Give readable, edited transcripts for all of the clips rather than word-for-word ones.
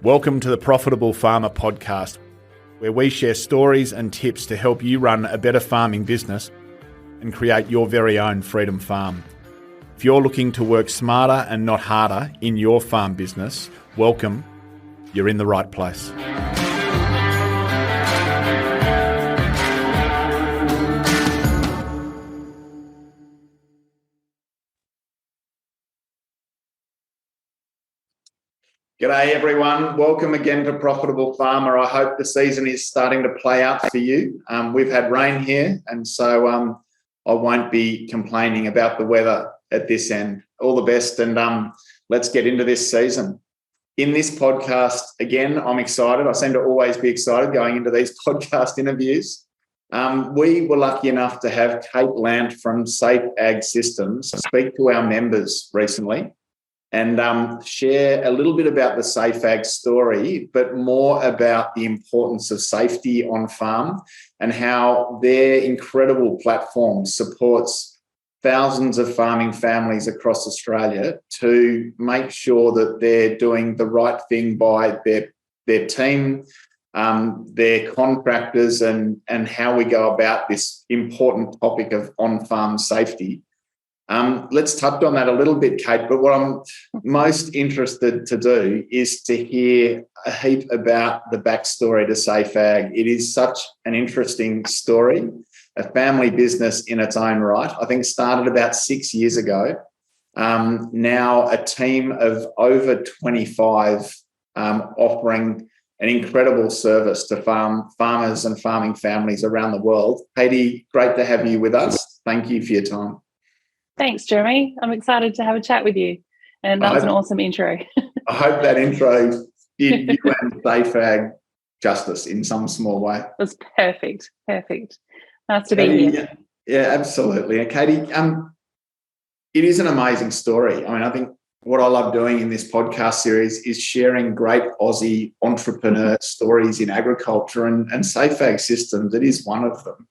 Welcome to the Profitable Farmer podcast, where we share stories and tips to help you run a better farming business and create your very own freedom farm. If you're looking to work smarter and not harder in your farm business, welcome. You're in the right place. G'day everyone, welcome again to Profitable Farmer. I hope the season is starting to play out for you. We've had rain here, and so I won't be complaining about the weather at this end. All the best, and let's get into this season. In this podcast, again, I'm excited. I seem to always be excited going into these podcast interviews. We were lucky enough to have Landt from SafeAg Systems speak to our members recently and share a little bit about the SafeAg story, but more about the importance of safety on farm and how their incredible platform supports thousands of farming families across Australia to make sure that they're doing the right thing by their team, their contractors, and how we go about this important topic of on-farm safety. Let's touch on that a little bit, Kate, but what I'm most interested to do is to hear a heap about the backstory to SafeAg. It is such an interesting story, a family business in its own right. I think started about 6 years ago. Now a team of over 25 offering an incredible service to farmers and farming families around the world. Katy, great to have you with us. Thank you for your time. Thanks, Jeremy. I'm excited to have a chat with you. And that was an awesome intro. I hope that intro did you and SafeAg justice in some small way. It was perfect. Nice to be here. Yeah, absolutely. And Katy, it is an amazing story. I mean, I think what I love doing in this podcast series is sharing great Aussie entrepreneur stories in agriculture, and SafeAg Systems, it is one of them.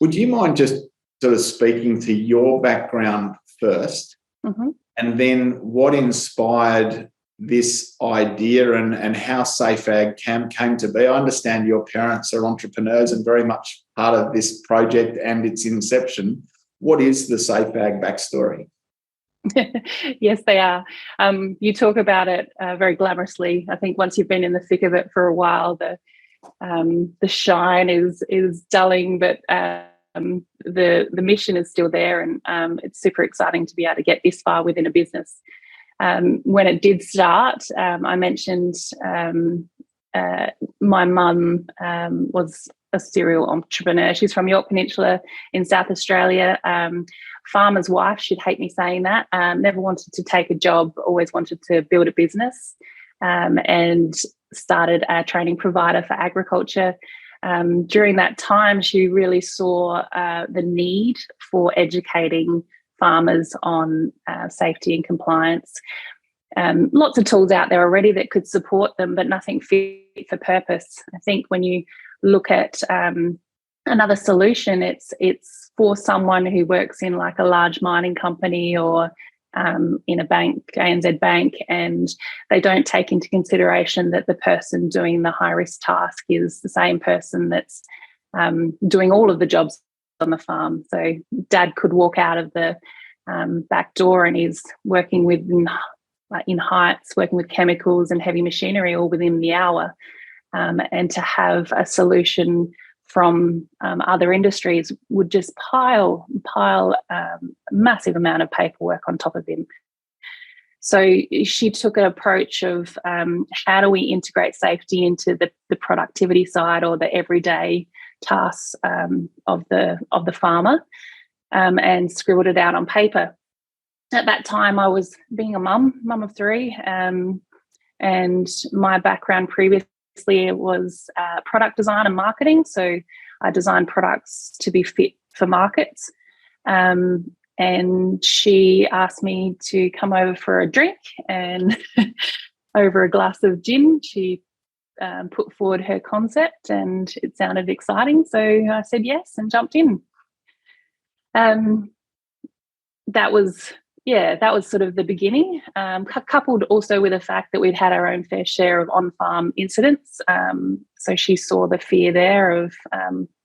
Would you mind just sort of speaking to your background first, and then what inspired this idea and how SafeAg came to be? I understand your parents are entrepreneurs and very much part of this project and its inception. What is the SafeAg backstory? Yes, they are. You talk about it very glamorously. I think once you've been in the thick of it for a while, the shine is dulling, but the mission is still there, and it's super exciting to be able to get this far within a business. When it did start, I mentioned my mum was a serial entrepreneur. She's from Yorke Peninsula in South Australia. Farmer's wife, she'd hate me saying that. Never wanted to take a job, always wanted to build a business, and started a training provider for agriculture. During that time, she really saw the need for educating farmers on safety and compliance. Lots of tools out there already that could support them, but nothing fit for purpose. I think when you look at another solution, it's for someone who works in like a large mining company or in a bank, ANZ Bank, and they don't take into consideration that the person doing the high-risk task is the same person that's doing all of the jobs on the farm. So Dad could walk out of the back door and he's working in heights, working with chemicals and heavy machinery all within the hour. And to have a solution from other industries would just pile a massive amount of paperwork on top of him. So she took an approach of how do we integrate safety into the productivity side or the everyday tasks of the farmer, and scribbled it out on paper. At that time, I was being a mum of three, and my background previously was product design and marketing. So I designed products to be fit for markets. And she asked me to come over for a drink, and over a glass of gin, she put forward her concept, and it sounded exciting. So I said yes and jumped in. That was yeah, that was sort of the beginning, coupled also with the fact that we'd had our own fair share of on-farm incidents. So she saw the fear there of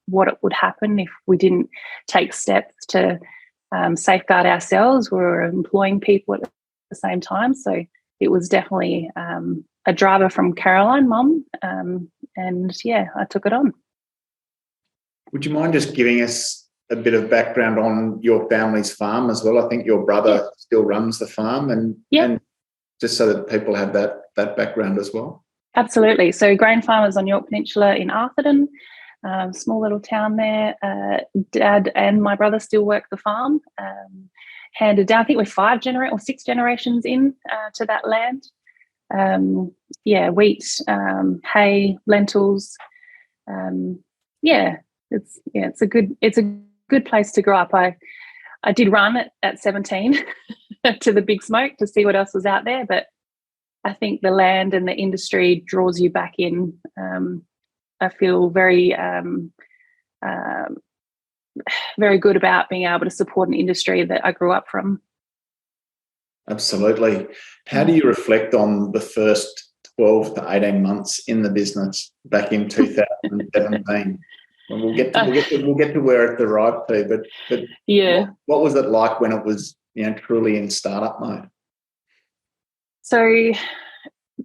what it would happen if we didn't take steps to safeguard ourselves. We were employing people at the same time. So it was definitely a driver from Caroline, Mum. And yeah, I took it on. Would you mind just giving us a bit of background on your family's farm as well? I think your brother still runs the farm, and just so that people have that background as well. Absolutely. So grain farmers on Yorke Peninsula in Arthurton, small little town there. Dad and my brother still work the farm. Handed down, I think we're 6 generations in to that land. Wheat, hay, lentils. It's a good place to grow up. I did run at 17 to the big smoke to see what else was out there, but I think the land and the industry draws you back in. I feel very very good about being able to support an industry that I grew up from. Absolutely. How do you reflect on the first 12 to 18 months in the business back in 2017? We'll get to where it's arrived to, but yeah, what was it like when it was truly in startup mode? So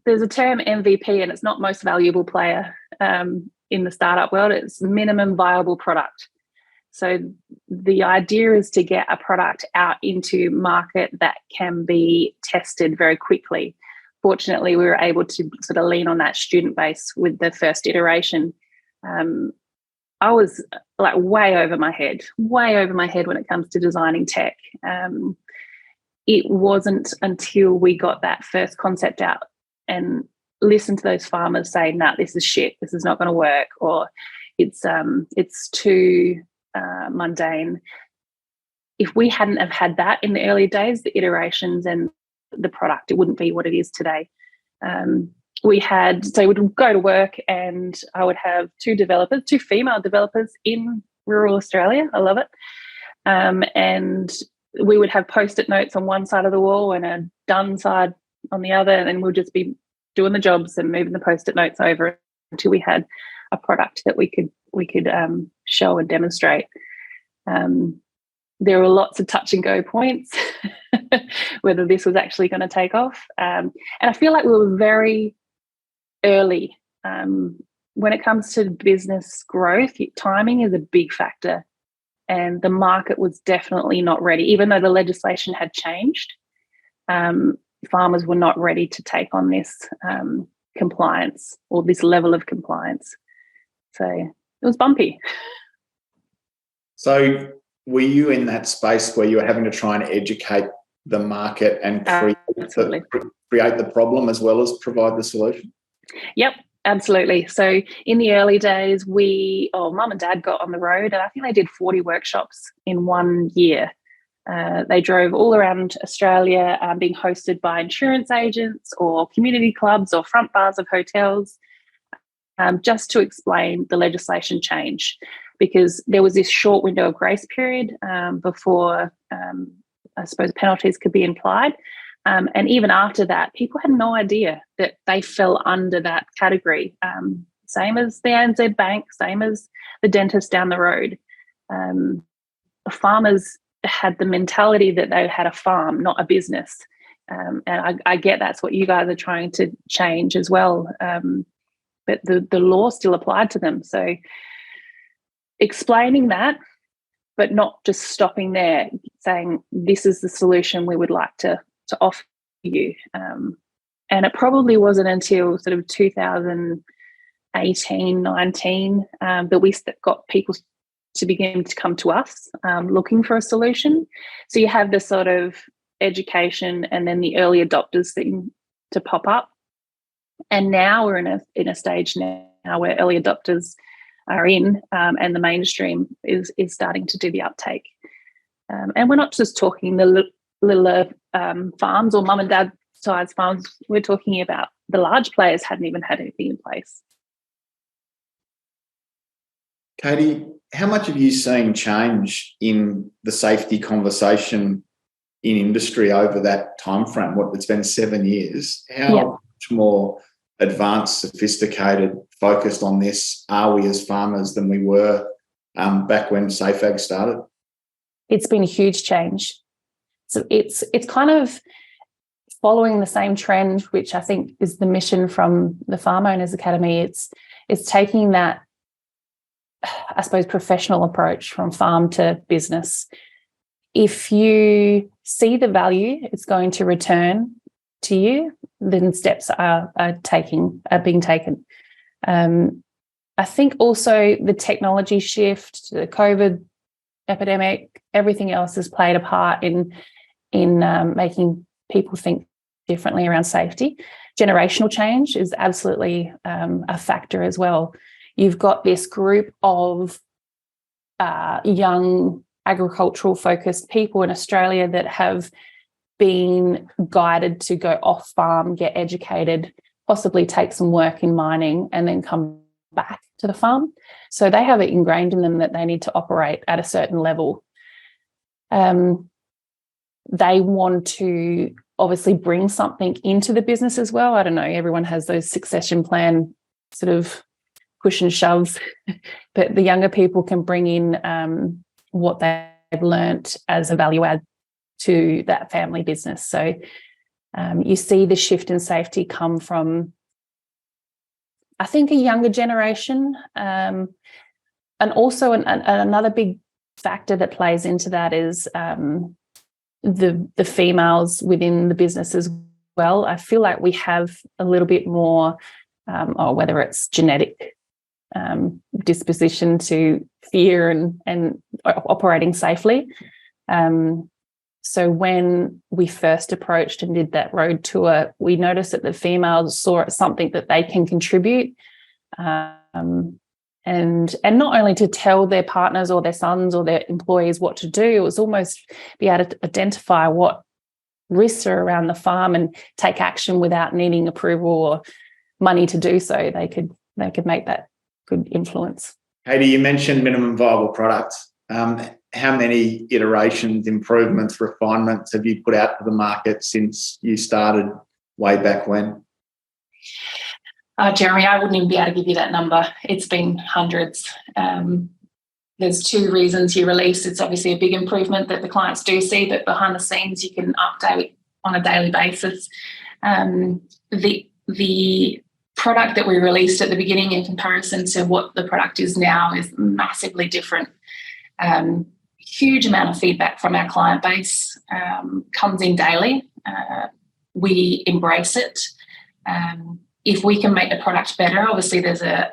there's a term MVP, and it's not most valuable player in the startup world. It's minimum viable product. So the idea is to get a product out into market that can be tested very quickly. Fortunately, we were able to sort of lean on that student base with the first iteration. I was like way over my head when it comes to designing tech. It wasn't until we got that first concept out and listened to those farmers say, "Nah, this is shit. This is not going to work," or "It's too mundane." If we hadn't have had that in the early days, the iterations and the product, it wouldn't be what it is today. We would go to work and I would have 2 female developers in rural Australia. I love it. And we would have Post-it notes on one side of the wall and a done side on the other, and then we'll just be doing the jobs and moving the Post-it notes over until we had a product that we could show and demonstrate. There were lots of touch and go points whether this was actually going to take off. And I feel like we were very early. When it comes to business growth, timing is a big factor, and the market was definitely not ready. Even though the legislation had changed, farmers were not ready to take on this compliance or this level of compliance. So it was bumpy. So were you in that space where you were having to try and educate the market and create the problem as well as provide the solution? Yep, absolutely. So in the early days, Mum and Dad got on the road, and I think they did 40 workshops in 1 year. They drove all around Australia, being hosted by insurance agents or community clubs or front bars of hotels, just to explain the legislation change, because there was this short window of grace period before, I suppose, penalties could be applied. And even after that, people had no idea that they fell under that category. Same as the ANZ Bank, same as the dentist down the road. Farmers had the mentality that they had a farm, not a business. And I get that's what you guys are trying to change as well. But the law still applied to them. So explaining that, but not just stopping there, saying this is the solution we would like to offer you. And it probably wasn't until sort of 2018, 19 that we got people to begin to come to us looking for a solution. So you have this sort of education and then the early adopters thing to pop up. And now we're in a stage now where early adopters are in, and the mainstream is starting to do the uptake. And we're not just talking the little farms or mum and dad size farms. We're talking about the large players hadn't even had anything in place. Katy, how much have you seen change in the safety conversation in industry over that time frame. What, it's been 7 years. How much more advanced, sophisticated, focused on this are we as farmers than we were back when SafeAg started? It's been a huge change. So it's kind of following the same trend, which I think is the mission from the Farm Owners Academy. It's taking that, I suppose, professional approach from farm to business. If you see the value it's going to return to you, then steps are being taken. I think also the technology shift, the COVID epidemic, everything else has played a part in making people think differently around safety. Generational change is absolutely a factor as well. You've got this group of young agricultural focused people in Australia that have been guided to go off farm, get educated, possibly take some work in mining, and then come back to the farm. So they have it ingrained in them that they need to operate at a certain level. They want to obviously bring something into the business as well. I don't know, everyone has those succession plan sort of push and shove, but the younger people can bring in what they've learnt as a value add to that family business. So you see the shift in safety come from, I think, a younger generation. And also another big factor that plays into that is the females within the business as well. I feel like we have a little bit more, or whether it's genetic disposition to fear and operating safely. So when we first approached and did that road tour, we noticed that the females saw it something that they can contribute, and not only to tell their partners or their sons or their employees what to do, it was almost be able to identify what risks are around the farm and take action without needing approval or money to do so. They could make that good influence. Katy, you mentioned minimum viable product. How many iterations, improvements, refinements have you put out to the market since you started way back when? Jeremy, I wouldn't even be able to give you that number. It's been hundreds. There's two reasons you release. It's obviously a big improvement that the clients do see, but behind the scenes you can update on a daily basis. The product that we released at the beginning in comparison to what the product is now is massively different. Huge amount of feedback from our client base comes in daily. We embrace it. If we can make the product better, obviously there's a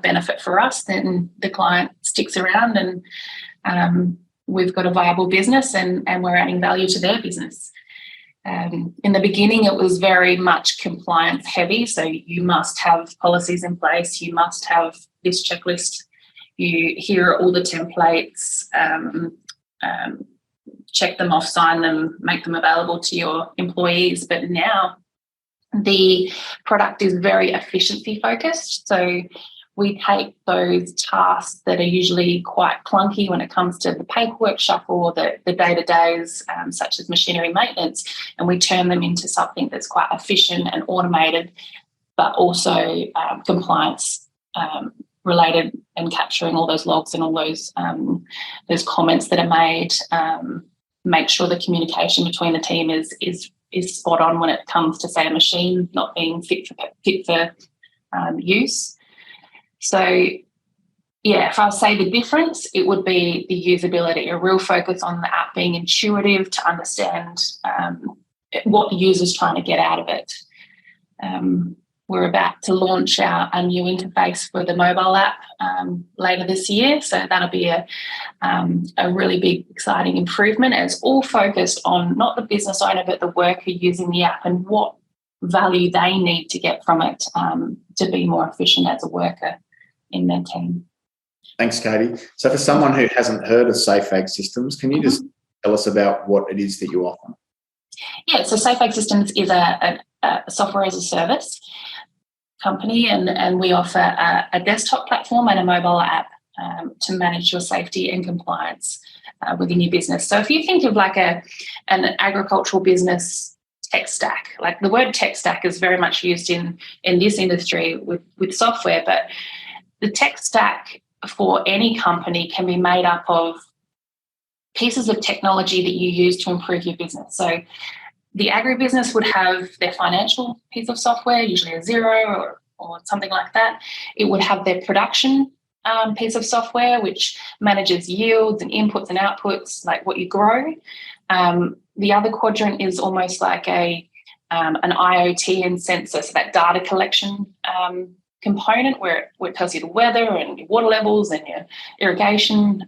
benefit for us, then the client sticks around and we've got a viable business and we're adding value to their business. In the beginning, it was very much compliance heavy. So you must have policies in place. You must have this checklist. Here are all the templates. Check them off, sign them, make them available to your employees. But now the product is very efficiency focused. So we take those tasks that are usually quite clunky when it comes to the paperwork shuffle or the day-to-days, such as machinery maintenance, and we turn them into something that's quite efficient and automated, but also compliance related, and capturing all those logs and all those comments that are made. Make sure the communication between the team is spot on when it comes to, say, a machine not being fit for use. So, yeah, if I say the difference, it would be the usability, a real focus on the app being intuitive to understand what the user's trying to get out of it. We're about to launch our new interface for the mobile app later this year, so that'll be a really big, exciting improvement. And it's all focused on not the business owner but the worker using the app and what value they need to get from it to be more efficient as a worker in their team. Thanks, Katy. So for someone who hasn't heard of SafeAg Systems, can you just tell us about what it is that you offer? Yeah, so SafeAg Systems is a software as a service company, and we offer a desktop platform and a mobile app. to manage your safety and compliance within your business. So if you think of like an agricultural business tech stack, like the word tech stack is very much used in this industry with software, but the tech stack for any company can be made up of pieces of technology that you use to improve your business. So the agribusiness would have their financial piece of software, usually a Xero or something like that. It would have their production piece of software, which manages yields and inputs and outputs, like what you grow. The other quadrant is almost like an IoT and sensor, so that data collection component where it tells you the weather and your water levels and your irrigation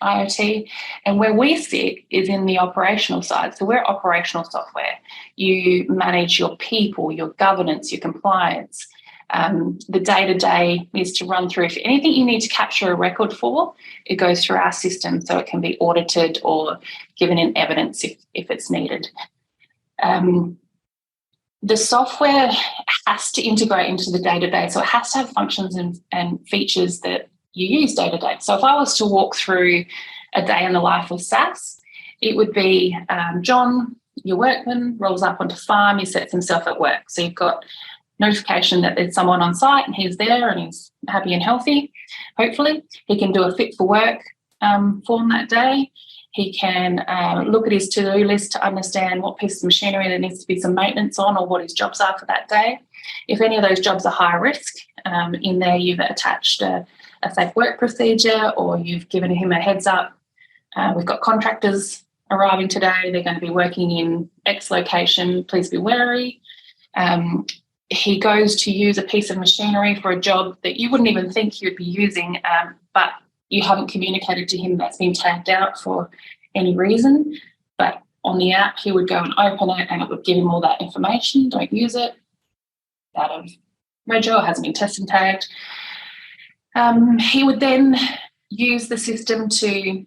IoT. And where we sit is in the operational side. So we're operational software. You manage your people, your governance, your compliance. The day-to-day needs to run through. If anything you need to capture a record for, it goes through our system so it can be audited or given in evidence if it's needed. The software has to integrate into the day-to-day, so it has to have functions and features that you use day-to-day. So if I was to walk through a day in the life of SaaS, it would be John, your workman, rolls up onto farm, he sets himself at work. So you've got notification that there's someone on site and he's there and he's happy and healthy, hopefully. He can do a fit for work form that day. He can look at his to-do list to understand what piece of machinery there needs to be some maintenance on or what his jobs are for that day. If any of those jobs are high risk, in there you've attached a safe work procedure or you've given him a heads up. We've got contractors arriving today. They're going to be working in X location. Please be wary. He goes to use a piece of machinery for a job that you wouldn't even think you'd be using, but you haven't communicated to him that's been tagged out for any reason. But on the app, he would go and open it and it would give him all that information. Don't use it. Out of Rego, hasn't been tested and tagged. He would then use the system to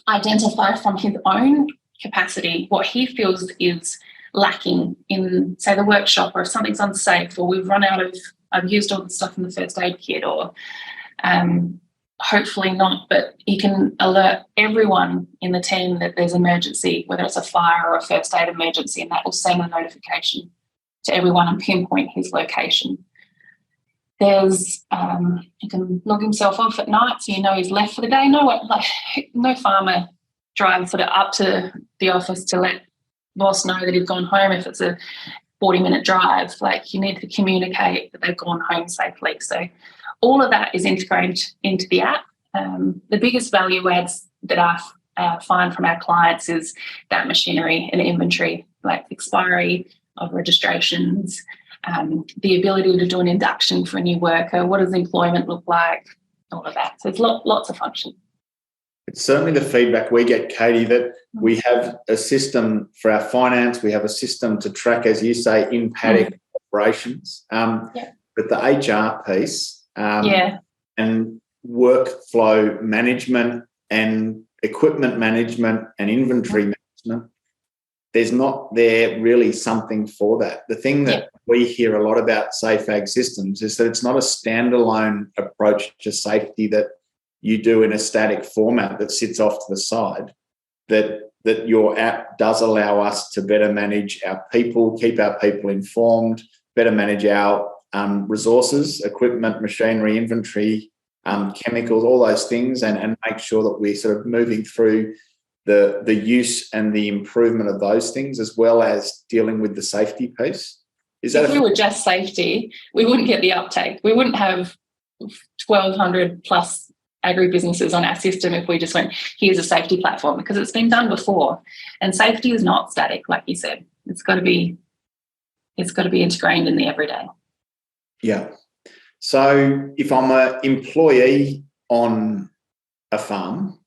identify from his own capacity what he feels is lacking in, say, the workshop, or if something's unsafe, or we've run out of, I've used all the stuff in the first aid kit, or hopefully not, but he can alert everyone in the team that there's emergency, whether it's a fire or a first aid emergency, and that will send a notification to everyone and pinpoint his location. There's, he can log himself off at night so you know he's left for the day. No farmer drives sort of up to the office to let boss know that he's gone home if it's a 40-minute drive. Like, you need to communicate that they've gone home safely. So all of that is integrated into the app. The biggest value adds that I find from our clients is that machinery and inventory, like expiry of registrations, the ability to do an induction for a new worker, what does employment look like, all of that. So it's lots of function. It's certainly the feedback we get, Katy, that we have a system for our finance, we have a system to track, as you say, in paddock operations, but the HR piece and workflow management and equipment management and inventory management, there's not there really something for that. The thing that we hear a lot about SafeAg Systems is that it's not a standalone approach to safety that you do in a static format that sits off to the side, that your app does allow us to better manage our people, keep our people informed, better manage our resources, equipment, machinery, inventory, chemicals, all those things, and make sure that we're sort of moving through the use and the improvement of those things, as well as dealing with the safety piece. If we were just safety, we wouldn't get the uptake. We wouldn't have 1,200 plus agribusinesses on our system if we just went, here's a safety platform, because it's been done before. And safety is not static, like you said. It's got to be integrated in the everyday. Yeah. So if I'm an employee on a farm,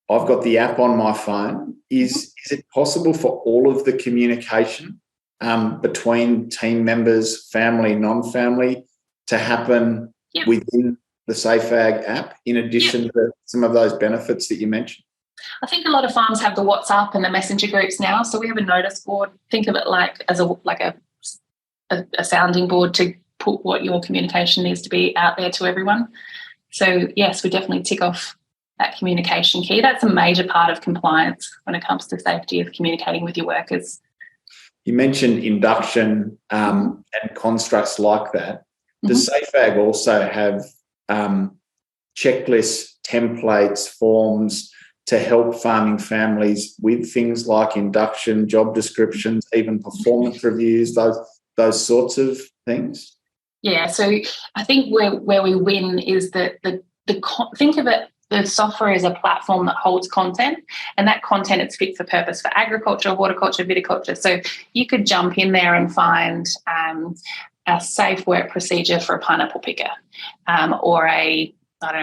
I've got the app on my phone. Is it possible for all of the communication between team members, family, non-family, to happen within the SafeAg app, in addition to some of those benefits that you mentioned? I think a lot of farms have the WhatsApp and the messenger groups now. So we have a notice board. Think of it like as a sounding board to put what your communication needs to be out there to everyone. So yes, we definitely tick off that communication key. That's a major part of compliance when it comes to safety, of communicating with your workers. You mentioned induction and constructs like that. Does SafeAg also have checklists, templates, forms to help farming families with things like induction, job descriptions, even performance reviews, those sorts of things? Yeah, so I think where we win is that think of it, the software is a platform that holds content, and that content is fit for purpose for agriculture, horticulture, viticulture. So you could jump in there and find a safe work procedure for a pineapple picker, or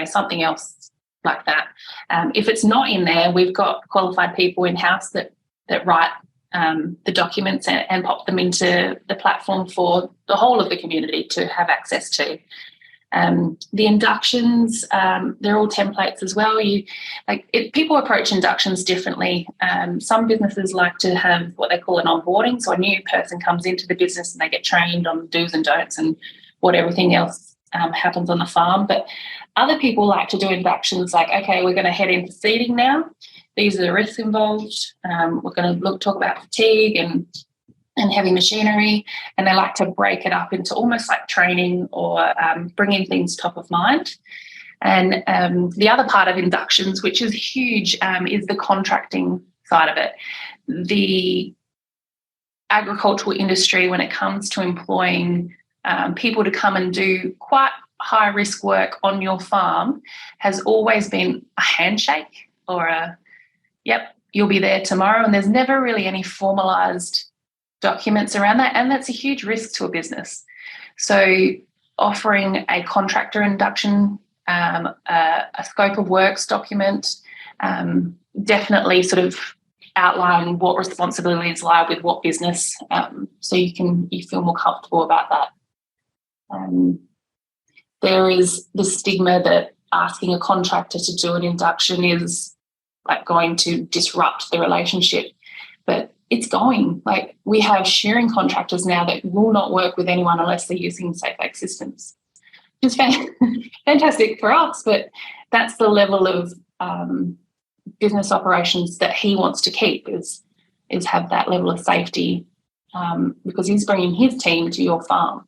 something else like that. If it's not in there, we've got qualified people in-house that write the documents and pop them into the platform for the whole of the community to have access to. The inductions, they're all templates as well. People approach inductions differently. Some businesses like to have what they call an onboarding, so a new person comes into the business and they get trained on do's and don'ts and what everything else happens on the farm. But other people like to do inductions like, okay, we're going to head into seeding now. These are the risks involved. We're going to talk about fatigue and heavy machinery, and they like to break it up into almost like training or bringing things top of mind. And the other part of inductions, which is huge, is the contracting side of it. The agricultural industry, when it comes to employing people to come and do quite high risk work on your farm, has always been a handshake or yep, you'll be there tomorrow, and there's never really any formalised documents around that, and that's a huge risk to a business. So offering a contractor induction, a scope of works document, definitely sort of outline what responsibilities lie with what business, so you feel more comfortable about that. There is the stigma that asking a contractor to do an induction is like going to disrupt the relationship, but it's going. Like, we have shearing contractors now that will not work with anyone unless they're using SafeAg Systems. It's fantastic for us, but that's the level of business operations that he wants to keep, is have that level of safety, because he's bringing his team to your farm.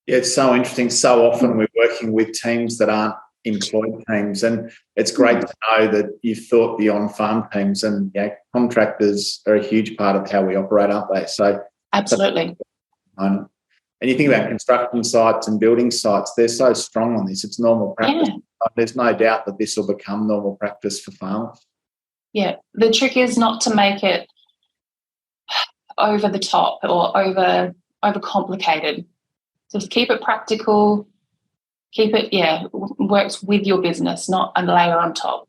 Yeah, it's so interesting. So often we're working with teams that aren't employed teams, and it's great to know that you've thought beyond farm teams, and contractors are a huge part of how we operate, aren't they? So absolutely. And you think about construction sites and building sites, they're so strong on this. It's normal practice. Yeah. There's no doubt that this will become normal practice for farmers. Yeah, the trick is not to make it over the top or over complicated. Just keep it practical. Keep it, works with your business, not a layer on top.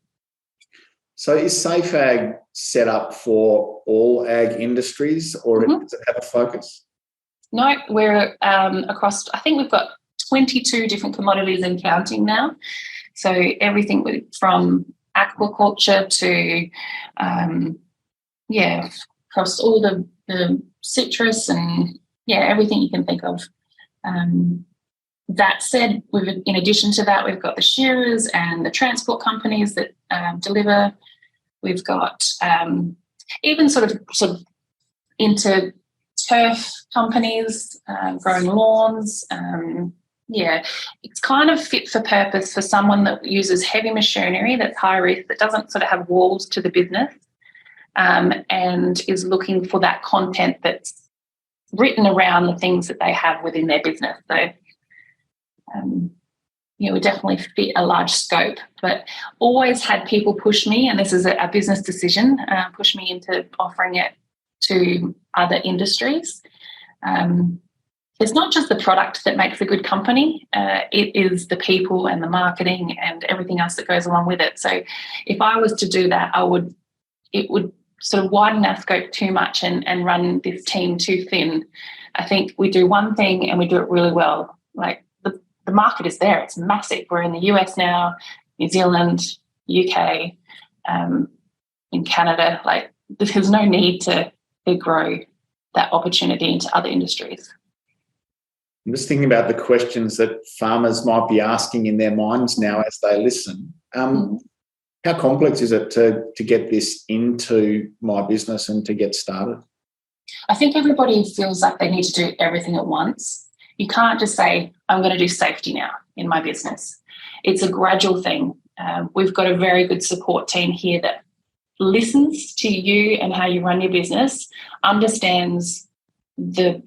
So is SafeAg set up for all ag industries, or does it have a focus? No, we're across, I think we've got 22 different commodities and counting now. So everything from aquaculture to, across all the citrus and, everything you can think of. That said, in addition to that, we've got the shearers and the transport companies that deliver. We've got even sort of into turf companies, growing lawns. It's kind of fit for purpose for someone that uses heavy machinery that's high risk, that doesn't sort of have walls to the business, and is looking for that content that's written around the things that they have within their business. So we definitely fit a large scope, but always had people push me, and this is a business decision, push me into offering it to other industries. It's not just the product that makes a good company, it is the people and the marketing and everything else that goes along with it. So if I was to do that, it would sort of widen our scope too much and run this team too thin. I think we do one thing and we do it really well. Like, the market is there, it's massive. We're in the US now, New Zealand, UK, in Canada. Like, there's no need to grow that opportunity into other industries. I'm just thinking about the questions that farmers might be asking in their minds now as they listen. How complex is it to get this into my business and to get started? I think everybody feels like they need to do everything at once. You can't just say, I'm going to do safety now in my business. It's a gradual thing. We've got a very good support team here that listens to you and how you run your business, understands the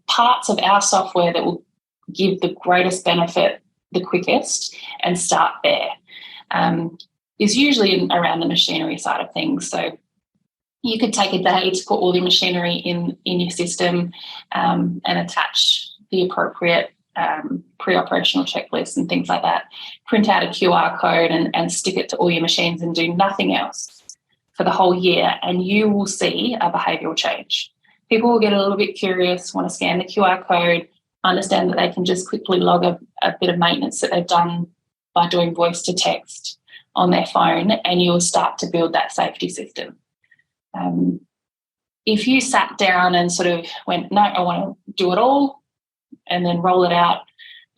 parts of our software that will give the greatest benefit the quickest, and start there. Is usually around the machinery side of things. So you could take a day to put all your machinery in your system and attach the appropriate pre-operational checklists and things like that, print out a QR code and stick it to all your machines and do nothing else for the whole year, and you will see a behavioural change. People will get a little bit curious, want to scan the QR code, understand that they can just quickly log a bit of maintenance that they've done by doing voice to text on their phone, and you'll start to build that safety system. If you sat down and sort of went, no, I want to do it all, and then roll it out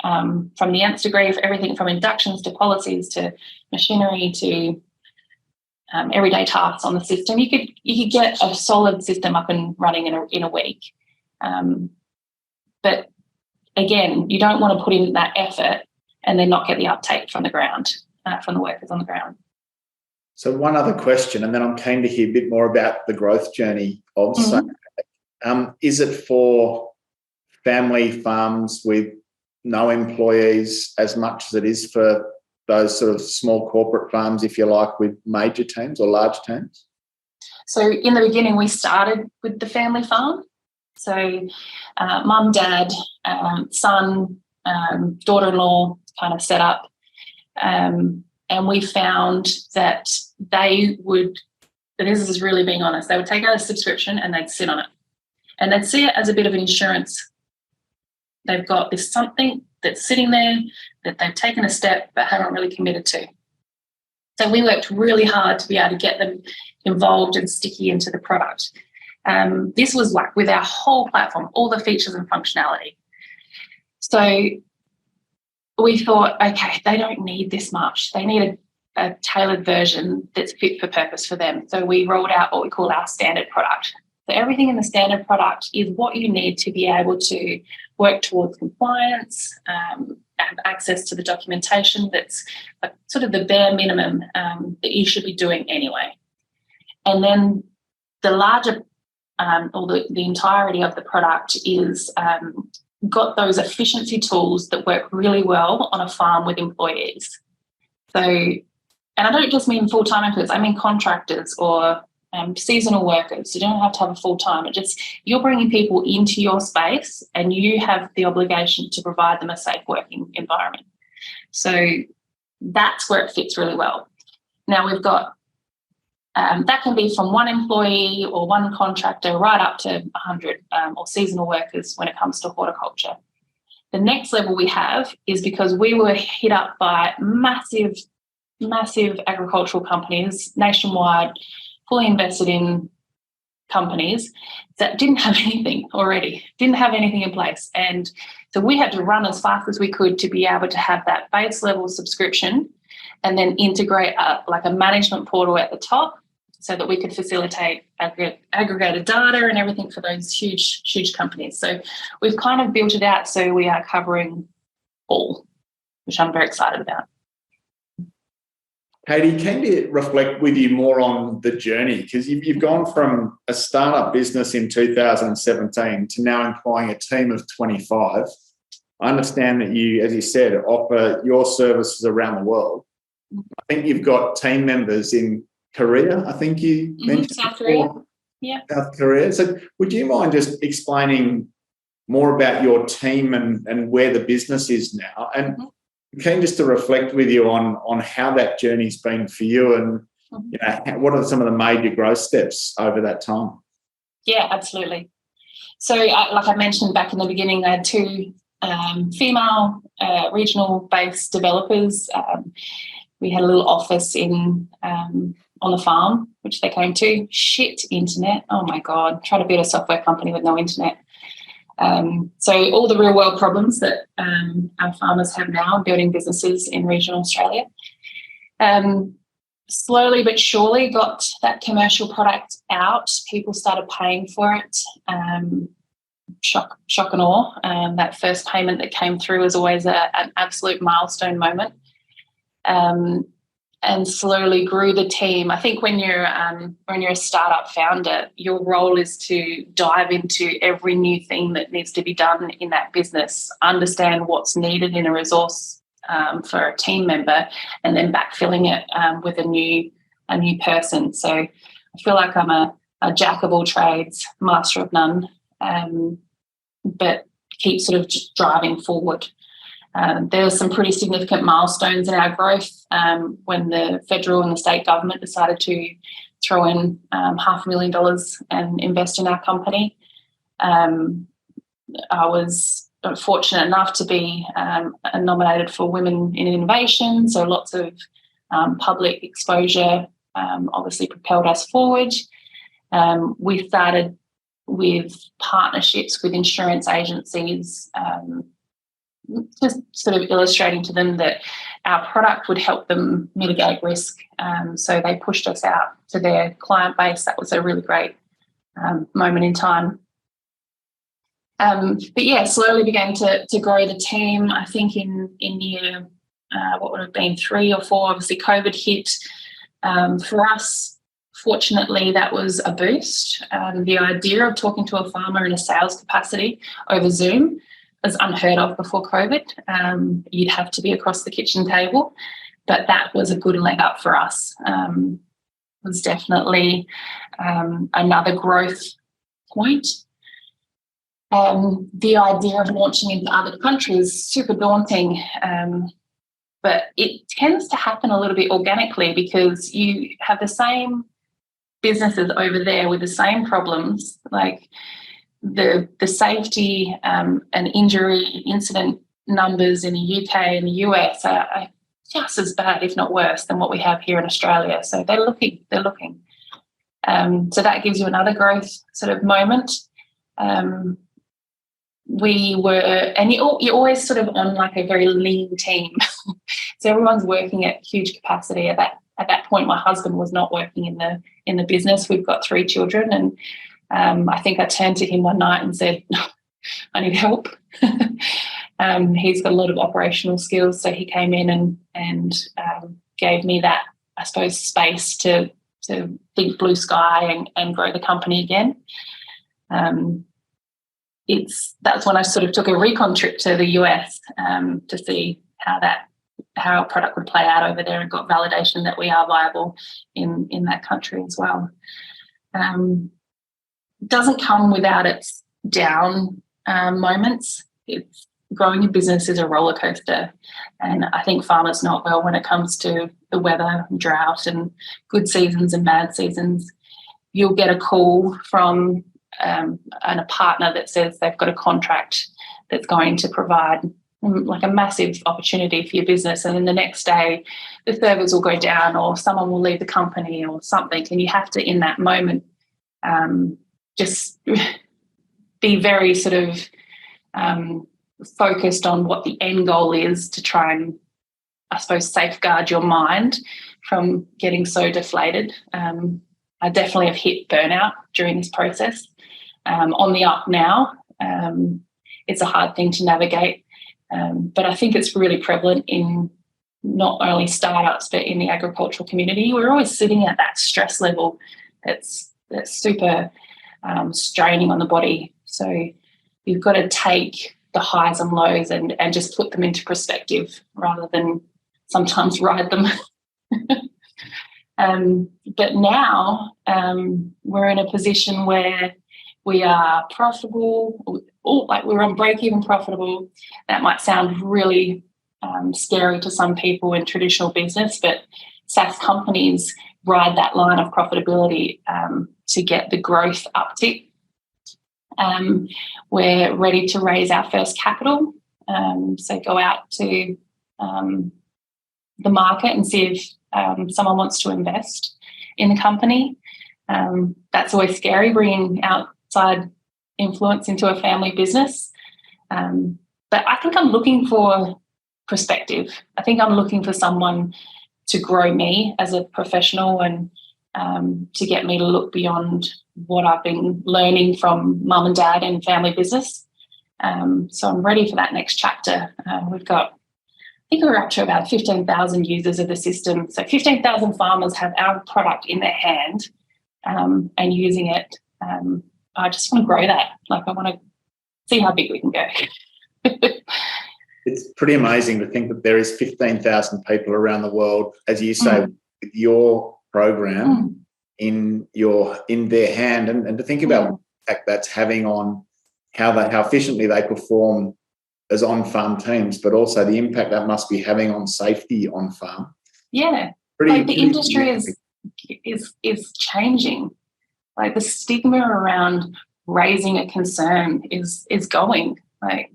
from the nth degree for everything from inductions to policies to machinery to everyday tasks on the system, you could get a solid system up and running in a week. But again, you don't want to put in that effort and then not get the uptake from the ground, from the workers on the ground. So one other question, and then I'm keen to hear a bit more about the growth journey of SafeAg. Is it for family farms with no employees as much as it is for those sort of small corporate farms, if you like, with major teams or large teams? So in the beginning, we started with the family farm. So mum, dad, son, daughter-in-law kind of set up. And we found that they would, and this is really being honest, they would take out a subscription and they'd sit on it. And they'd see it as a bit of an insurance. They've got this something that's sitting there that they've taken a step but haven't really committed to. So we worked really hard to be able to get them involved and sticky into the product. This was like with our whole platform, all the features and functionality. So we thought, okay, they don't need this much. They need a tailored version that's fit for purpose for them. So we rolled out what we call our standard product. So everything in the standard product is what you need to be able to work towards compliance, have access to the documentation that's sort of the bare minimum that you should be doing anyway. And then the larger or the entirety of the product is got those efficiency tools that work really well on a farm with employees. So, and I don't just mean full-time employees, I mean contractors or seasonal workers. You don't have to have a full-time. It just, you're bringing people into your space and you have the obligation to provide them a safe working environment. So that's where it fits really well. Now we've got, that can be from one employee or one contractor right up to 100 or seasonal workers when it comes to horticulture. The next level we have is because we were hit up by massive agricultural companies nationwide, fully invested in companies that didn't have anything already, didn't have anything in place. And so we had to run as fast as we could to be able to have that base level subscription and then integrate like a management portal at the top so that we could facilitate aggregated data and everything for those huge companies. So we've kind of built it out so we are covering all, which I'm very excited about. Katy, can you reflect with you more on the journey? Because you've gone from a startup business in 2017 to now employing a team of 25. I understand that you, as you said, offer your services around the world. I think you've got team members in Korea, I think you mentioned. South Korea. Yeah. South Korea. So would you mind just explaining more about your team and where the business is now? And keen just to reflect with you on how that journey's been for you and you know, what are some of the major growth steps over that time? Yeah, absolutely. So like I mentioned back in the beginning, I had two female regional-based developers. We had a little office in on the farm, which they came to. Shit internet. Oh, my God. Try to build a software company with no internet. So all the real world problems that our farmers have now building businesses in regional Australia. Slowly but surely got that commercial product out. People started paying for it. Shock and awe. That first payment that came through was always an absolute milestone moment. And slowly grew the team. I think when you're a startup founder, your role is to dive into every new thing that needs to be done in that business, understand what's needed in a resource for a team member, and then backfilling it with a new person. So I feel like I'm a jack of all trades, master of none, but keep sort of just driving forward. There were some pretty significant milestones in our growth when the federal and the state government decided to throw in $500,000 and invest in our company. I was fortunate enough to be nominated for Women in Innovation, so lots of public exposure obviously propelled us forward. We started with partnerships with insurance agencies, just sort of illustrating to them that our product would help them mitigate risk. So they pushed us out to their client base. That was a really great moment in time. But yeah, slowly began to grow the team. I think in year, what would have been 3 or 4, obviously COVID hit. For us, fortunately, that was a boost. The idea of talking to a farmer in a sales capacity over Zoom was unheard of before COVID. You'd have to be across the kitchen table, but that was a good leg up for us. It was definitely another growth point. The idea of launching into other countries is super daunting, but it tends to happen a little bit organically because you have the same businesses over there with the same problems, like the safety and injury incident numbers in the UK and the US are just as bad, if not worse, than what we have here in Australia. So they're looking. So that gives you another growth sort of moment. We were, and you're always sort of on like a very lean team. So everyone's working at huge capacity. At that point, my husband was not working in the business. We've got 3 children, and I think I turned to him one night and said, I need help. He's got a lot of operational skills, so he came in and gave me that, I suppose, space to think blue sky and grow the company again. That's when I sort of took a recon trip to the US to see how our product would play out over there, and got validation that we are viable in that country as well. Doesn't come without its down moments. It's growing a business is a roller coaster, and I think farmers know it well when it comes to the weather, drought, and good seasons and bad seasons. You'll get a call from a partner that says they've got a contract that's going to provide like a massive opportunity for your business, and then the next day the servers will go down or someone will leave the company or something, and you have to, in that moment, just be very sort of focused on what the end goal is, to try and, I suppose, safeguard your mind from getting so deflated. I definitely have hit burnout during this process. On the up now. It's a hard thing to navigate, but I think it's really prevalent in not only startups but in the agricultural community. We're always sitting at that stress level that's super straining on the body. So you've got to take the highs and lows and just put them into perspective rather than sometimes ride them. But now we're in a position where we are profitable, like we're on break-even profitable. That might sound really scary to some people in traditional business, but SaaS companies ride that line of profitability to get the growth uptick. We're ready to raise our first capital, so go out to the market and see if someone wants to invest in the company. That's always scary, bringing outside influence into a family business. But I think I'm looking for perspective. I think I'm looking for someone to grow me as a professional and to get me to look beyond what I've been learning from mum and dad and family business. So I'm ready for that next chapter. I think we're up to about 15,000 users of the system. So 15,000 farmers have our product in their hand and using it. I just want to grow that. Like, I want to see how big we can go. It's pretty amazing to think that there is 15,000 people around the world, as you say, with your program in their hand, and to think about the impact that's having on how efficiently they perform as on-farm teams, but also the impact that must be having on safety on farm. Yeah, the industry is changing. Like, the stigma around raising a concern is going. Like,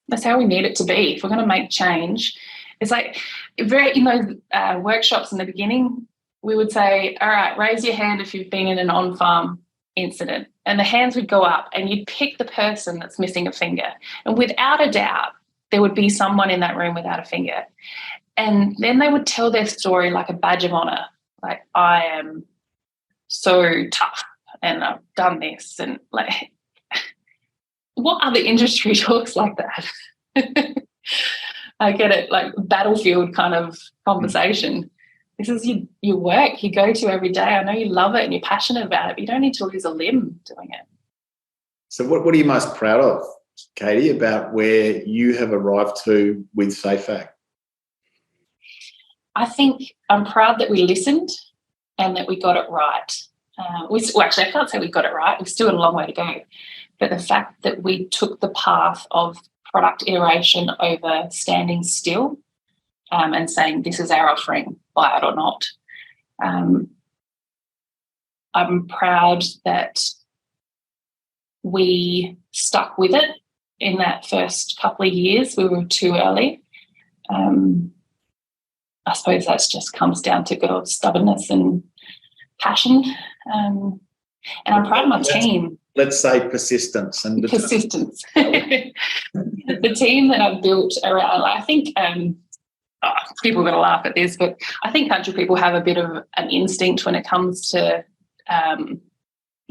that's how we need it to be. If we're going to make change, it's like in those workshops in the beginning, we would say, all right, raise your hand if you've been in an on-farm incident. And the hands would go up and you'd pick the person that's missing a finger. And without a doubt, there would be someone in that room without a finger. And then they would tell their story like a badge of honour. Like, I am so tough and I've done this. And like, what other industry talks like that? I get it, like battlefield kind of conversation. This is your work you go to every day. I know you love it and you're passionate about it, but you don't need to lose a limb doing it. So what are you most proud of, Katy, about where you have arrived to with SafeAg? I think I'm proud that we listened and that we got it right. Actually, I can't say we got it right. We've still got a long way to go. But the fact that we took the path of product iteration over standing still and saying, this is our offering, buy it or not. I'm proud that we stuck with it in that first couple of years. We were too early. I suppose that just comes down to good old stubbornness and passion. And I'm proud of my team. Let's say persistence. And persistence. The team that I've built around, I think people are going to laugh at this, but I think country people have a bit of an instinct when it comes to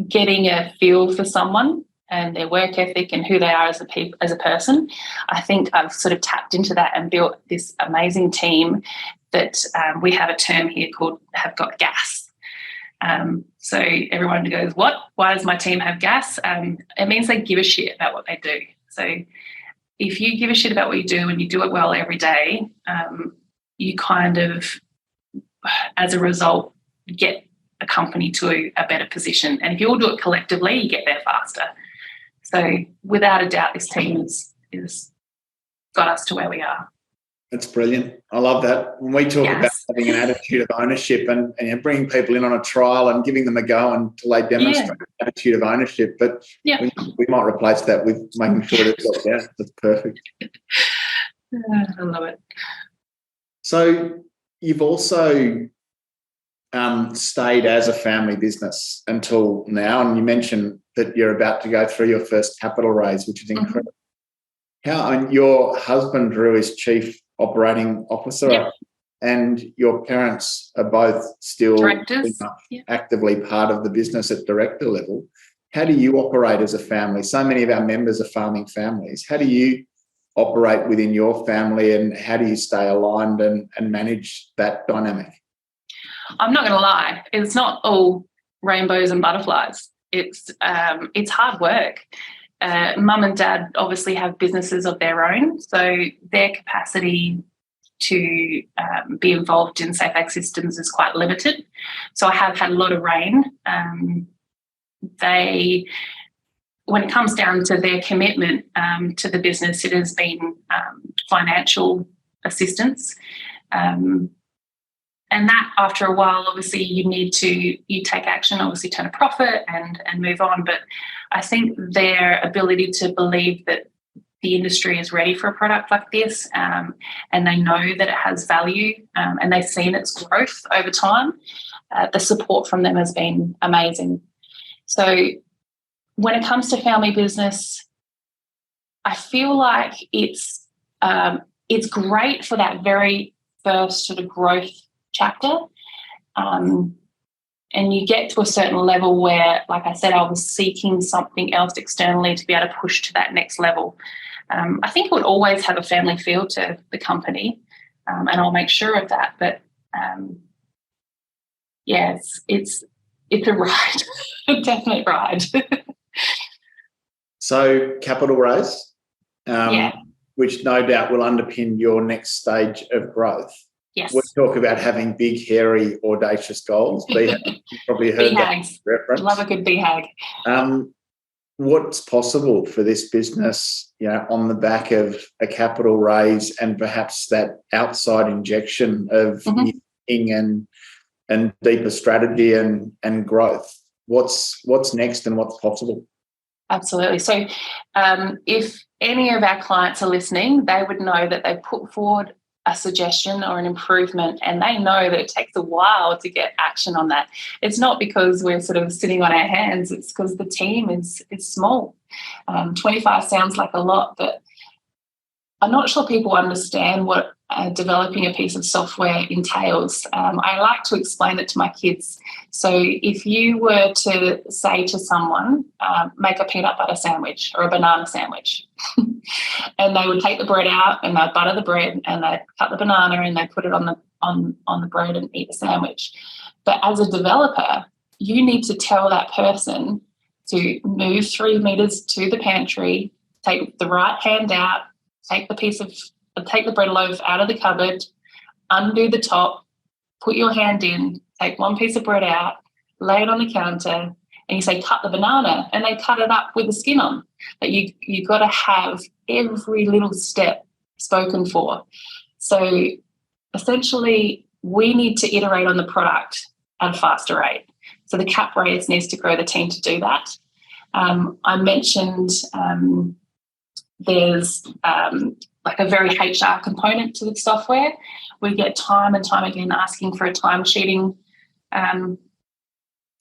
getting a feel for someone and their work ethic and who they are as a person. I think I've sort of tapped into that and built this amazing team that we have a term here called have got gas. So everyone goes, what? Why does my team have gas? It means they give a shit about what they do. So if you give a shit about what you do and you do it well every day, you kind of, as a result, get a company to a better position. And if you all do it collectively, you get there faster. So without a doubt, this team is got us to where we are. That's brilliant. I love that. When we talk about having an attitude of ownership and bringing people in on a trial and giving them a go until they demonstrate an attitude of ownership, but we might replace that with making sure that it's got gas. That's perfect. I love it. So you've also stayed as a family business until now, and you mentioned that you're about to go through your first capital raise, which is incredible. And your husband, Drew, is Chief Operating Officer, and your parents are both still directors, actively part of the business at director level. How do you operate as a family? So many of our members are farming families. How do you operate within your family, and how do you stay aligned and manage that dynamic? I'm not going to lie, it's not all rainbows and butterflies. It's hard work. Mum and dad obviously have businesses of their own, so their capacity to be involved in SafeAg Systems is quite limited. So I have had a lot of rain. When it comes down to their commitment to the business, it has been financial assistance. And that, after a while, obviously you take action, obviously turn a profit and move on. But I think their ability to believe that the industry is ready for a product like this, and they know that it has value, and they've seen its growth over time, the support from them has been amazing. So when it comes to family business, I feel like it's great for that very first sort of growth chapter. And you get to a certain level where, like I said, I was seeking something else externally to be able to push to that next level. I think it would always have a family feel to the company, and I'll make sure of that. But yeah, it's a ride, a definite ride. So capital raise, which no doubt will underpin your next stage of growth. Yes. We talk about having big, hairy, audacious goals. You've probably heard that reference. Love a good BHAG. What's possible for this business, on the back of a capital raise and perhaps that outside injection of new thinking and deeper strategy and growth? What's next and what's possible? Absolutely. So if any of our clients are listening, they would know that they put forward a suggestion or an improvement, and they know that it takes a while to get action on that. It's not because we're sort of sitting on our hands, it's because the team is small. 25 sounds like a lot, but I'm not sure people understand what developing a piece of software entails. I like to explain it to my kids. So if you were to say to someone, make a peanut butter sandwich or a banana sandwich, and they would take the bread out and they'd butter the bread and they'd cut the banana and they'd put it on the bread and eat the sandwich. But as a developer, you need to tell that person to move 3 meters to the pantry, take the right hand out, take the bread loaf out of the cupboard, undo the top, put your hand in, take one piece of bread out, lay it on the counter, and you say, cut the banana, and they cut it up with the skin on. But you've got to have every little step spoken for. So essentially, we need to iterate on the product at a faster rate. So the cap raise needs to grow the team to do that. I mentioned there's like a very HR component to the software. We get time and time again asking for a timesheeting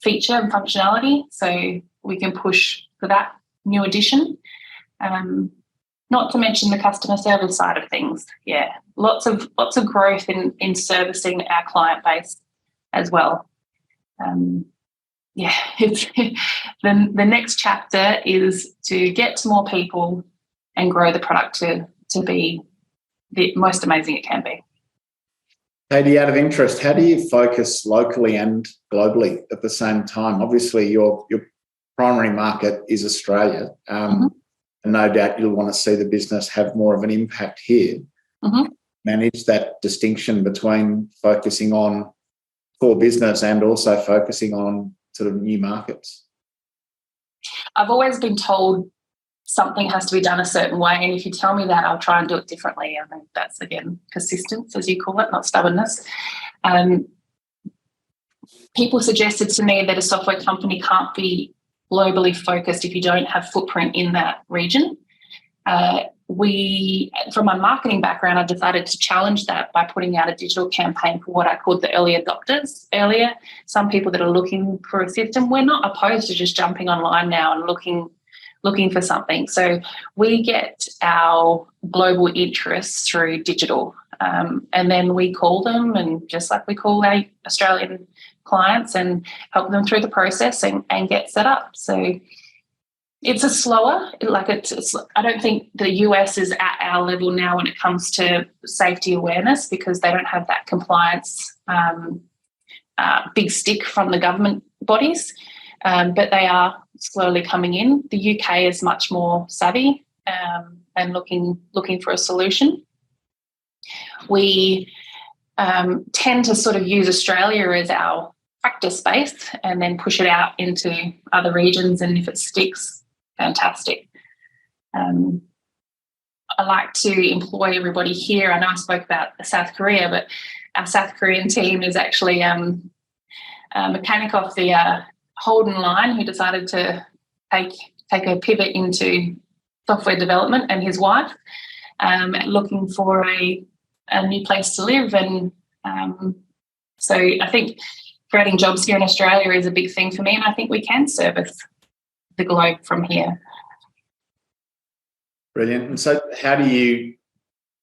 feature and functionality, so we can push for that new addition. Not to mention the customer service side of things. Yeah, lots of growth in servicing our client base as well. It's the next chapter is to get to more people and grow the product to be the most amazing it can be. Katy, out of interest, how do you focus locally and globally at the same time? Obviously, your primary market is Australia, and no doubt you'll want to see the business have more of an impact here. Manage that distinction between focusing on core business and also focusing on sort of new markets. I've always been told something has to be done a certain way, and if you tell me that, I'll try and do it differently. I think that's, again, persistence, as you call it, not stubbornness. People suggested to me that a software company can't be globally focused if you don't have footprint in that region. From my marketing background, I decided to challenge that by putting out a digital campaign for what I called the early adopters earlier, some people that are looking for a system. We're not opposed to just jumping online now and looking for something. So we get our global interests through digital, and then we call them, and just like we call our Australian clients, and help them through the process and get set up. So it's I don't think the US is at our level now when it comes to safety awareness, because they don't have that compliance big stick from the government bodies, but they are slowly coming in. The UK is much more savvy and looking for a solution. We tend to sort of use Australia as our practice space and then push it out into other regions, and if it sticks, fantastic. I like to employ everybody here. I know I spoke about South Korea, but our South Korean team is actually a mechanic off the Holden line who decided to take a pivot into software development, and his wife looking for a new place to live. And so I think creating jobs here in Australia is a big thing for me, and I think we can service the globe from here. Brilliant. And so how do you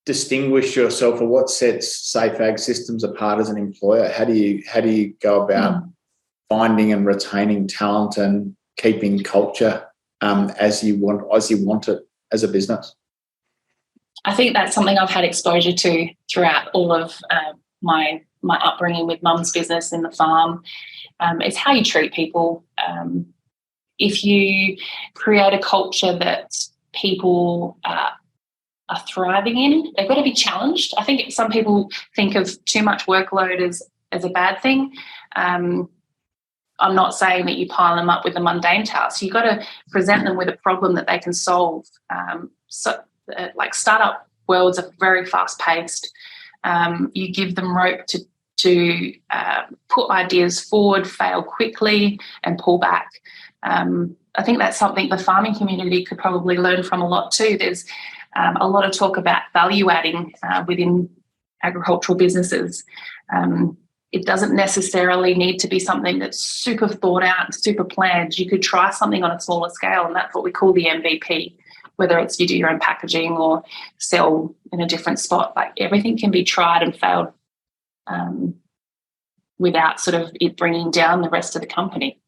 distinguish yourself, or what sets SafeAg Systems apart as an employer? How do you go about finding and retaining talent and keeping culture as you want it as a business? I think that's something I've had exposure to throughout all of my upbringing with Mum's business in the farm. It's how you treat people. If you create a culture that people are thriving in, they've got to be challenged. I think some people think of too much workload as a bad thing. I'm not saying that you pile them up with the mundane tasks. You've got to present them with a problem that they can solve. Like startup worlds are very fast-paced. You give them rope to put ideas forward, fail quickly, and pull back. I think that's something the farming community could probably learn from a lot too. There's a lot of talk about value adding within agricultural businesses. It doesn't necessarily need to be something that's super thought out and super planned. You could try something on a smaller scale, and that's what we call the MVP, whether it's you do your own packaging or sell in a different spot. Like everything can be tried and failed without sort of it bringing down the rest of the company.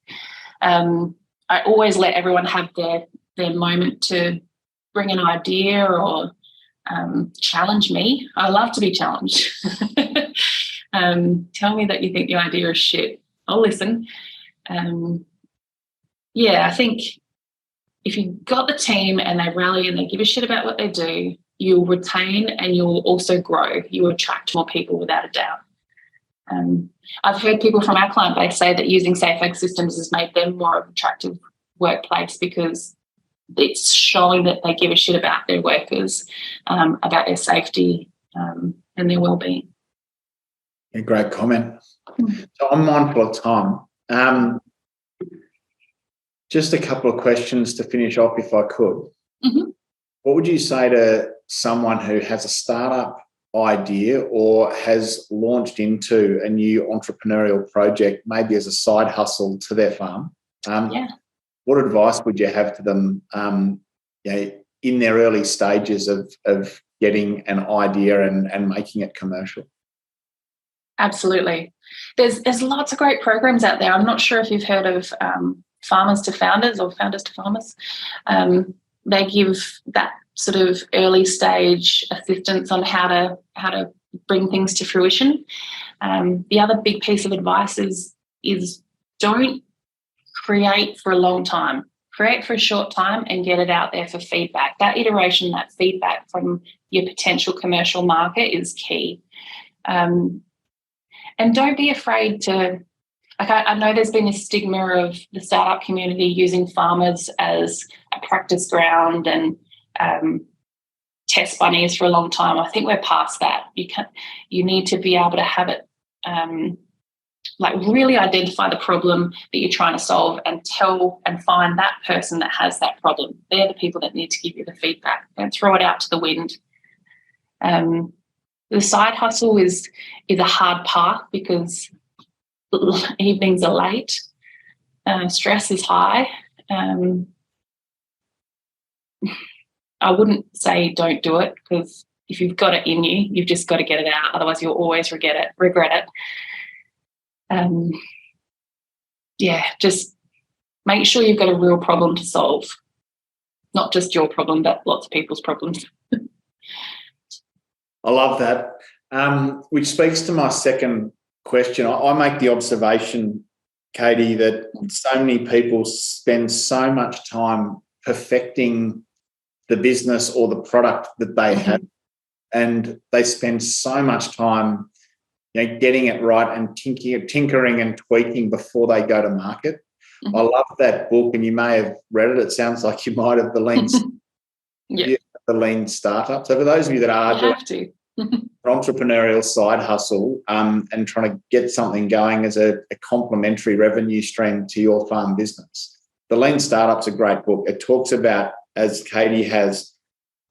I always let everyone have their moment to bring an idea or challenge me. I love to be challenged. Tell me that you think the idea is shit. I'll listen. I think if you've got the team and they rally and they give a shit about what they do, you'll retain and you'll also grow. You attract more people without a doubt. I've heard people from our client base say that using SafeAg Systems has made them more of an attractive workplace because it's showing that they give a shit about their workers, about their safety and their well-being. A great comment. So I'm mindful of time. Just a couple of questions to finish off, if I could. Mm-hmm. What would you say to someone who has a startup idea or has launched into a new entrepreneurial project, maybe as a side hustle to their farm? What advice would you have to them in their early stages of getting an idea and making it commercial? Absolutely. There's lots of great programs out there. I'm not sure if you've heard of Farmers to Founders or Founders to Farmers. They give that sort of early stage assistance on how to bring things to fruition. The other big piece of advice is don't create for a long time. Create for a short time and get it out there for feedback. That iteration, that feedback from your potential commercial market is key. And don't be afraid to, I know there's been a stigma of the startup community using farmers as a practice ground and test bunnies for a long time. I think we're past that. You need to be able to have it, really identify the problem that you're trying to solve and tell and find that person that has that problem. They're the people that need to give you the feedback. Don't throw it out to the wind. The side hustle is a hard path because evenings are late, stress is high. I wouldn't say don't do it, because if you've got it in you, you've just got to get it out. Otherwise, you'll always regret it. Just make sure you've got a real problem to solve, not just your problem, but lots of people's problems. I love that, which speaks to my second question. I make the observation, Katy, that so many people spend so much time perfecting the business or the product that they have, and they spend so much time getting it right and tinkering and tweaking before they go to market. Mm-hmm. I love that book, and you may have read it. It sounds like you might have, the Lean Startup. So for those of you that are doing an entrepreneurial side hustle and trying to get something going as a complementary revenue stream to your farm business, the Lean Startup's a great book. It talks about, as Katy has,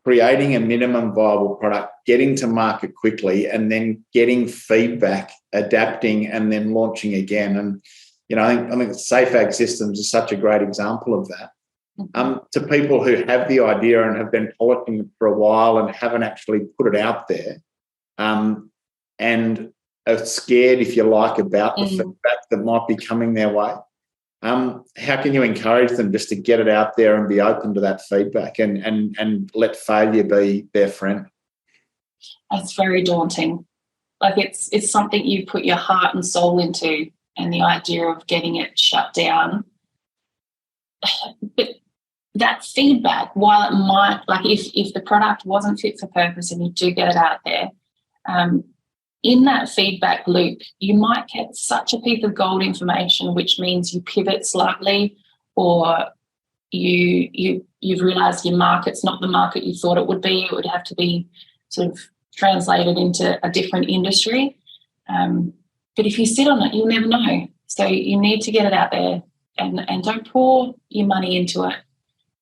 creating a minimum viable product, getting to market quickly, and then getting feedback, adapting, and then launching again. And I think SafeAg Systems is such a great example of that. To people who have the idea and have been polishing it for a while and haven't actually put it out there, and are scared, if you like, about the feedback that might be coming their way, how can you encourage them just to get it out there and be open to that feedback and let failure be their friend? It's very daunting. Like it's something you put your heart and soul into, and the idea of getting it shut down. But that feedback, while it might, like if the product wasn't fit for purpose and you do get it out there, in that feedback loop, you might get such a piece of gold information, which means you pivot slightly, or you've realised your market's not the market you thought it would be. It would have to be sort of translated into a different industry. But if you sit on it, you'll never know. So you need to get it out there and don't pour your money into it.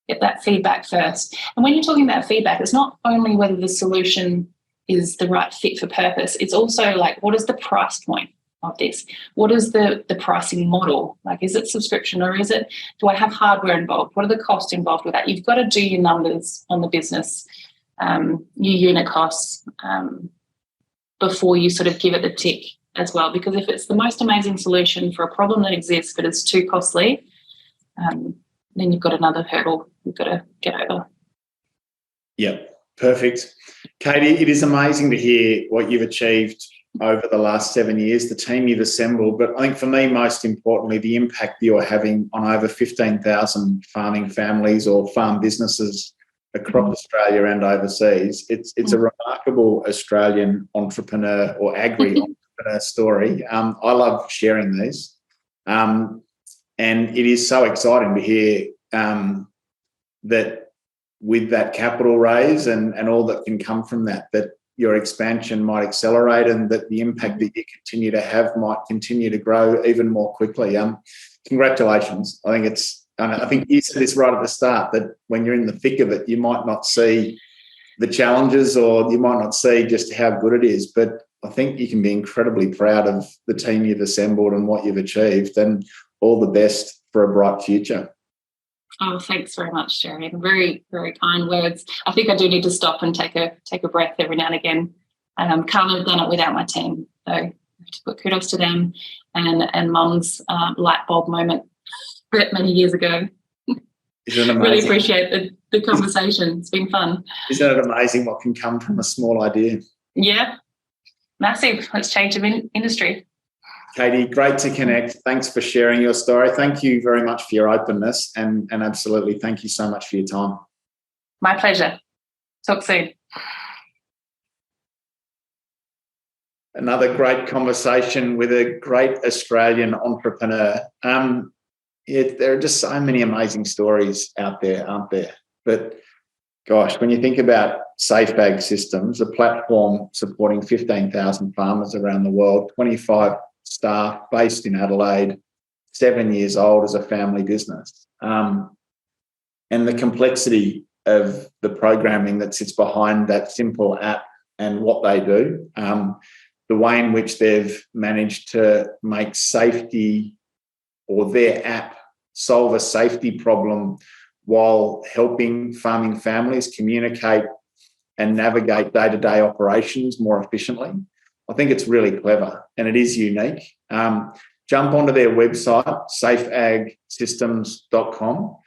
Get that feedback first. And when you're talking about feedback, it's not only whether the solution is the right fit for purpose, it's also like, what is the price point of this? What is the pricing model? Like, is it subscription, or do I have hardware involved? What are the costs involved with that? You've got to do your numbers on the business, your unit costs, before you sort of give it the tick as well. Because if it's the most amazing solution for a problem that exists but it's too costly, then you've got another hurdle you've got to get over. Yep, perfect. Katy, it is amazing to hear what you've achieved over the last 7 years, the team you've assembled, but I think for me, most importantly, the impact that you're having on over 15,000 farming families or farm businesses across Australia and overseas. It's a remarkable Australian entrepreneur or agri-entrepreneur story. I love sharing these. And it is so exciting to hear that with that capital raise and all that can come from that your expansion might accelerate and that the impact that you continue to have might continue to grow even more quickly. Congratulations. I think you said this right at the start, that when you're in the thick of it, you might not see the challenges or you might not see just how good it is, but I think you can be incredibly proud of the team you've assembled and what you've achieved, and all the best for a bright future. Oh, thanks very much, Jerry. Very, very kind words. I think I do need to stop and take a breath every now and again. Can't have done it without my team. So I have to put kudos to them and Mum's light bulb moment many years ago. Isn't it amazing? Really appreciate the conversation. It's been fun. Isn't it amazing what can come from a small idea? Yeah, massive. Let's change the industry. Katy, great to connect. Thanks for sharing your story. Thank you very much for your openness and absolutely thank you so much for your time. My pleasure. Talk soon. Another great conversation with a great Australian entrepreneur. There are just so many amazing stories out there, aren't there? But gosh, when you think about SafeAg Systems, a platform supporting 15,000 farmers around the world, 25 staff based in Adelaide, 7 years old as a family business, and the complexity of the programming that sits behind that simple app and what they do, the way in which they've managed to make safety or their app solve a safety problem while helping farming families communicate and navigate day-to-day operations more efficiently. I think it's really clever and it is unique. Jump onto their website, safeagsystems.com,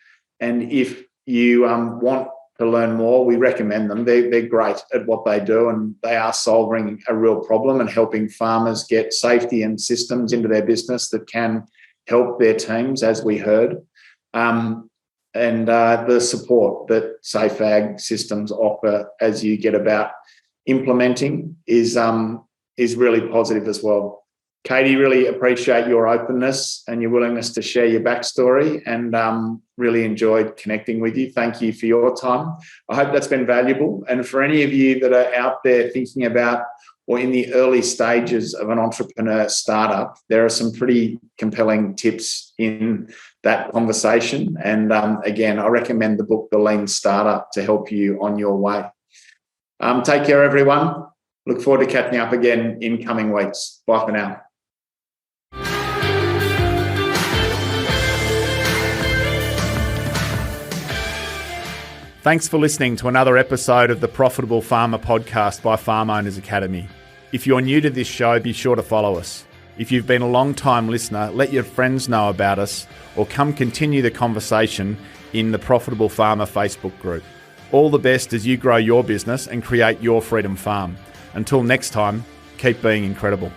and if you want to learn more, we recommend them. They're great at what they do and they are solving a real problem and helping farmers get safety and systems into their business that can help their teams, as we heard. And the support that SafeAg Systems offer as you get about implementing is really positive as well. Katy, really appreciate your openness and your willingness to share your backstory and really enjoyed connecting with you. Thank you for your time. I hope that's been valuable. And for any of you that are out there thinking about or in the early stages of an entrepreneur startup, there are some pretty compelling tips in that conversation. And again, I recommend the book, The Lean Startup, to help you on your way. Take care, everyone. Look forward to catching up again in coming weeks. Bye for now. Thanks for listening to another episode of the Profitable Farmer podcast by Farm Owners Academy. If you're new to this show, be sure to follow us. If you've been a long-time listener, let your friends know about us or come continue the conversation in the Profitable Farmer Facebook group. All the best as you grow your business and create your freedom farm. Until next time, keep being incredible.